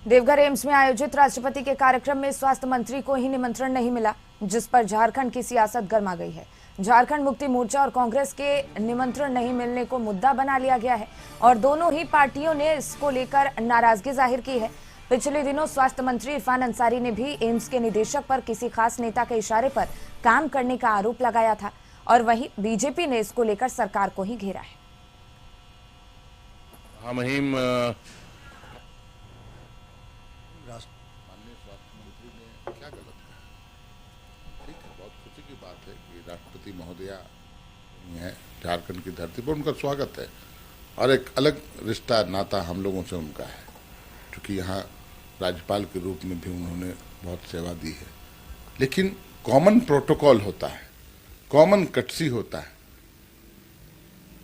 Deoghar AIIMS में आयोजित राष्ट्रपति के कार्यक्रम में स्वास्थ्य मंत्री को ही निमंत्रण नहीं मिला, जिस पर झारखंड की सियासत गर्मा गई है। झारखंड मुक्ति मोर्चा और कांग्रेस के निमंत्रण नहीं मिलने को मुद्दा बना लिया गया है और दोनों ही पार्टियों ने इसको लेकर नाराजगी जाहिर की है। पिछले दिनों स्वास्थ्य मंत्री इरफान अंसारी ने भी एम्स के निदेशक पर किसी खास नेता के इशारे पर काम करने का आरोप लगाया था और वहीं बीजेपी ने इसको लेकर सरकार को ही घेरा है। मुहिम माननीय स्वास्थ्य मंत्री ने क्या गलत कहा? ठीक है, बहुत खुशी की बात है कि राष्ट्रपति महोदया है झारखंड की धरती पर, उनका स्वागत है और एक अलग रिश्ता नाता हम लोगों से उनका है, क्योंकि यहाँ राज्यपाल के रूप में भी उन्होंने बहुत सेवा दी है। लेकिन कॉमन प्रोटोकॉल होता है, कॉमन कटसी होता है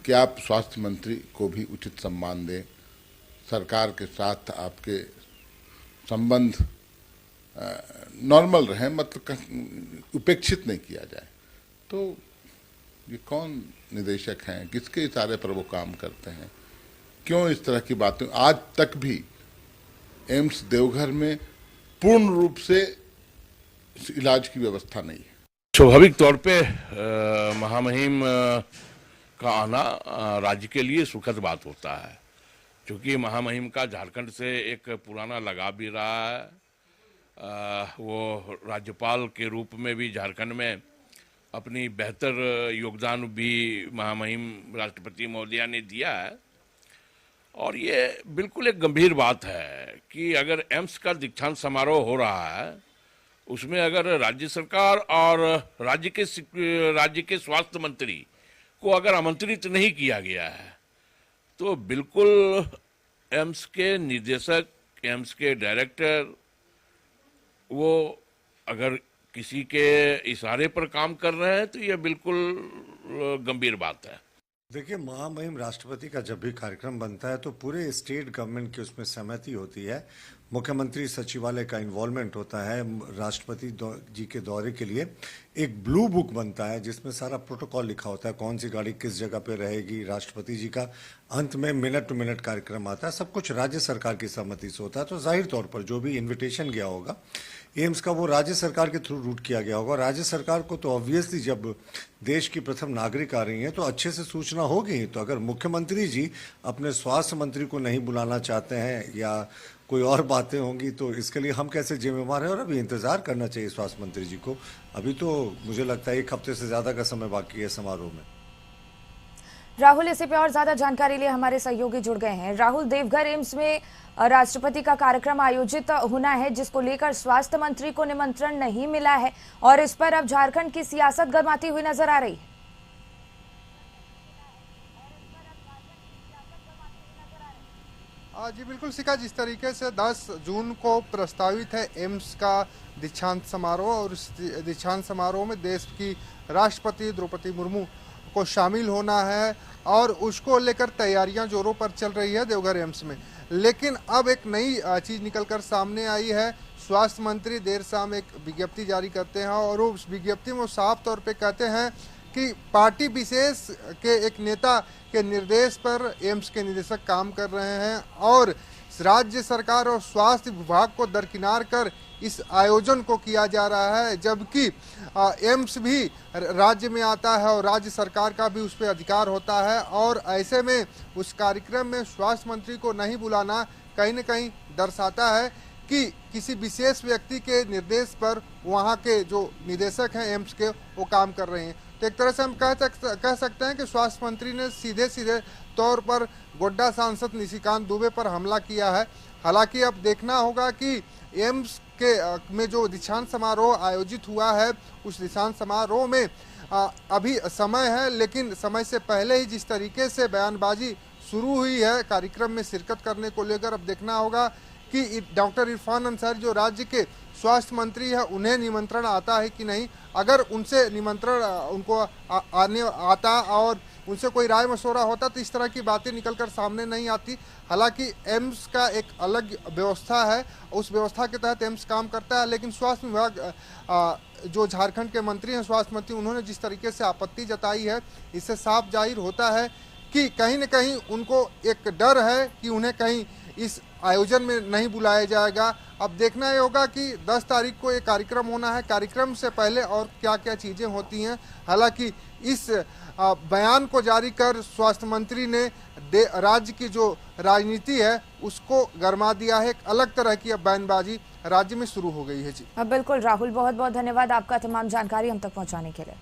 कि आप स्वास्थ्य मंत्री को भी उचित सम्मान दें, सरकार के साथ आपके संबंध नॉर्मल रहे, मतलब उपेक्षित नहीं किया जाए। तो ये कौन निदेशक हैं, किसके इशारे पर वो काम करते हैं, क्यों इस तरह की बातें? आज तक भी एम्स देवघर में पूर्ण रूप से इलाज की व्यवस्था नहीं है। स्वाभाविक तौर पे महामहिम का आना राज्य के लिए सुखद बात होता है, क्योंकि महामहिम का झारखंड से एक पुराना लगाव भी रहा है। वो राज्यपाल के रूप में भी झारखंड में अपनी बेहतर योगदान भी महामहिम राष्ट्रपति महोदया ने दिया है। और ये बिल्कुल एक गंभीर बात है कि अगर एम्स का दीक्षांत समारोह हो रहा है, उसमें अगर राज्य सरकार और राज्य के स्वास्थ्य मंत्री को अगर आमंत्रित नहीं किया गया है, तो बिल्कुल एम्स के निदेशक, एम्स के डायरेक्टर, वो अगर किसी के इशारे पर काम कर रहे हैं तो यह बिल्कुल गंभीर बात है। देखिए, महामहिम राष्ट्रपति का जब भी कार्यक्रम बनता है तो पूरे स्टेट गवर्नमेंट की उसमें सहमति होती है, मुख्यमंत्री सचिवालय का इन्वॉल्वमेंट होता है। राष्ट्रपति जी के दौरे के लिए एक ब्लू बुक बनता है जिसमें सारा प्रोटोकॉल लिखा होता है, कौन सी गाड़ी किस जगह पे रहेगी। राष्ट्रपति जी का अंत में मिनट टू मिनट कार्यक्रम आता है, सब कुछ राज्य सरकार की सहमति से होता है। तो जाहिर तौर पर जो भी इन्विटेशन गया होगा एम्स का, वो राज्य सरकार के थ्रू रूट किया गया होगा। राज्य सरकार को तो ऑब्वियसली जब देश की प्रथम नागरिक आ रही हैं तो अच्छे से सूचना होगी। तो अगर मुख्यमंत्री जी अपने स्वास्थ्य मंत्री को नहीं बुलाना चाहते हैं या कोई और बातें होंगी तो इसके लिए हम कैसे जिम्मेवार हैं, और अभी इंतजार करना चाहिए स्वास्थ्य मंत्री जी को। अभी तो मुझे लगता है 1 हफ्ते से ज्यादा का समय बाकी है समारोह में। राहुल, इसी पे और ज्यादा जानकारी लिए हमारे सहयोगी जुड़ गए हैं। राहुल, देवघर एम्स में राष्ट्रपति का कार्यक्रम आयोजित होना है, जिसको लेकर स्वास्थ्य मंत्री को निमंत्रण नहीं मिला है और इस पर अब झारखंड की सियासत गर्माती हुई नजर आ रही है। जी बिल्कुल शिखा, जिस तरीके से 10 जून को प्रस्तावित है एम्स का दीक्षांत समारोह, और इस दीक्षांत समारोह में देश की राष्ट्रपति द्रौपदी मुर्मू को शामिल होना है और उसको लेकर तैयारियां जोरों पर चल रही है देवघर एम्स में। लेकिन अब एक नई चीज़ निकलकर सामने आई है। स्वास्थ्य मंत्री देर शाम एक विज्ञप्ति जारी करते हैं और उस विज्ञप्ति में वो साफ तौर पे कहते हैं कि पार्टी विशेष के एक नेता के निर्देश पर एम्स के निदेशक काम कर रहे हैं और राज्य सरकार और स्वास्थ्य विभाग को दरकिनार कर इस आयोजन को किया जा रहा है, जबकि एम्स भी राज्य में आता है और राज्य सरकार का भी उस पर अधिकार होता है। और ऐसे में उस कार्यक्रम में स्वास्थ्य मंत्री को नहीं बुलाना कहीं न कहीं दर्शाता है कि किसी विशेष व्यक्ति के निर्देश पर वहाँ के जो निदेशक हैं एम्स के, वो काम कर रहे हैं। तो एक तरह से हम कह सकते हैं कि स्वास्थ्य मंत्री ने सीधे तौर पर गोड्डा सांसद निशिकांत दुबे पर हमला किया है। हालांकि अब देखना होगा कि एम्स के में जो दीक्षांत समारोह आयोजित हुआ है, उस दीक्षांत समारोह में अभी समय है, लेकिन समय से पहले ही जिस तरीके से बयानबाजी शुरू हुई है कार्यक्रम में शिरकत करने को लेकर, अब देखना होगा कि डॉक्टर इरफान अंसारी जो राज्य के स्वास्थ्य मंत्री है, उन्हें निमंत्रण आता है कि नहीं। अगर उनसे निमंत्रण उनको आने आता और उनसे कोई राय मशवरा होता तो इस तरह की बातें निकलकर सामने नहीं आती। हालांकि एम्स का एक अलग व्यवस्था है, उस व्यवस्था के तहत एम्स काम करता है, लेकिन स्वास्थ्य विभाग जो झारखंड के मंत्री हैं, स्वास्थ्य मंत्री, उन्होंने जिस तरीके से आपत्ति जताई है, इससे साफ जाहिर होता है कि कहीं न कहीं उनको एक डर है कि उन्हें कहीं इस आयोजन में नहीं बुलाया जाएगा। अब देखना ये होगा कि 10 तारीख को ये कार्यक्रम होना है, कार्यक्रम से पहले और क्या क्या चीज़ें होती हैं। हालांकि इस बयान को जारी कर स्वास्थ्य मंत्री ने राज्य की जो राजनीति है उसको गरमा दिया है। एक अलग तरह की अब बयानबाजी राज्य में शुरू हो गई है। जी बिल्कुल राहुल, बहुत बहुत धन्यवाद आपका तमाम जानकारी हम तक पहुंचाने के लिए।